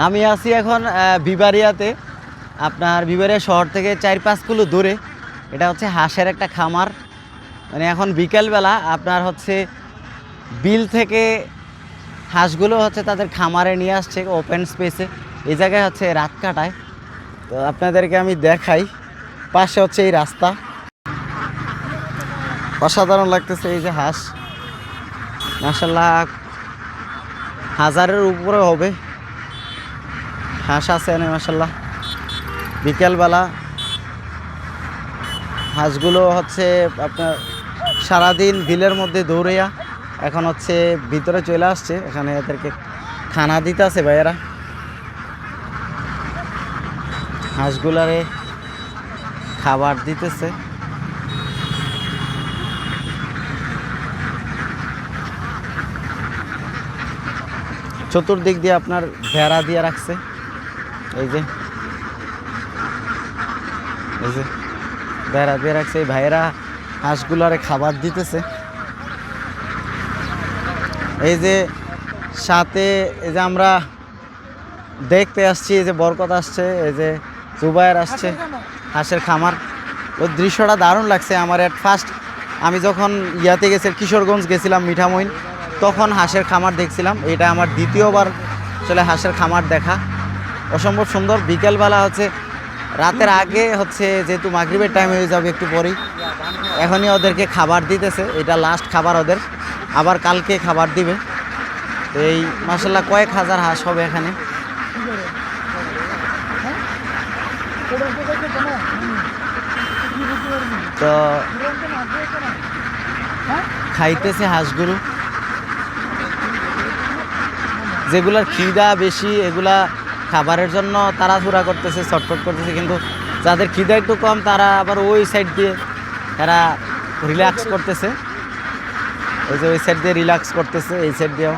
আমি আছি এখন বিবারিয়াতে। আপনার বিবারিয়া শহর থেকে 4-5 কিলো দূরে। এটা হচ্ছে হাঁসের একটা খামার। মানে এখন বিকেলবেলা আপনার হচ্ছে বিল থেকে হাঁসগুলো হচ্ছে তাদের খামারে নিয়ে আসছে ওপেন স্পেসে। এই জায়গায় হচ্ছে রাত কাটায়। তো আপনাদেরকে আমি দেখাই, পাশে হচ্ছে এই রাস্তা। অসাধারণ লাগতেছে এই যে হাঁস, মাশাআল্লাহ 1000-এর উপরে হবে হাঁস আছে এনে মাশাআল্লাহ। বিকেলবেলা হাঁসগুলো হচ্ছে আপনার সারাদিন বিলের মধ্যে দৌড়িয়া এখন হচ্ছে ভিতরে চলে আসছে। এখানে এদেরকে খানা দিতে আছে ভাইয়েরা, হাঁসগুলারে খাবার দিতেছে। চতুর্দিক দিয়ে আপনার বেড়া দিয়ে রাখছে। এই যে বেড়া দিয়ে রাখছে। এই ভাইয়েরা হাঁসগুলারে খাবার দিতেছে। এই যে সাথে এই যে আমরা দেখতে আসছি, এই যে বরকত আসছে, এই যে জুবায়ের আসছে, হাঁসের খামার। ওই দৃশ্যটা দারুণ লাগছে আমার। এট ফার্স্ট আমি যখন ইয়াতে গেছি, কিশোরগঞ্জ গেছিলাম মিঠামইন, তখন হাঁসের খামার দেখছিলাম। এটা আমার দ্বিতীয়বার আসলে হাঁসের খামার দেখা। অসম্ভব সুন্দর। বিকেলবেলা হচ্ছে রাতের আগে হচ্ছে যেহেতু মাগরিবের টাইম হয়ে যাবে একটু পরেই, এখনই ওদেরকে খাবার দিতেছে। এটা লাস্ট খাবার ওদের, আবার কালকে খাবার দিবে। এই মাশাআল্লাহ কয়েক হাজার হাঁস হবে এখানে। তো খাইতেছে হাঁসগুলো। যেগুলার খিদা বেশি এগুলা খাবারের জন্য তাড়াহুড়া করতেছে, ছটফট করতেছে। কিন্তু যাদের খিদা একটু কম তারা আবার ওই সাইড দিয়ে রিল্যাক্স করতেছে। ওই যে ওই সাইড দিয়ে রিল্যাক্স করতেছে, এই সাইড দিয়েও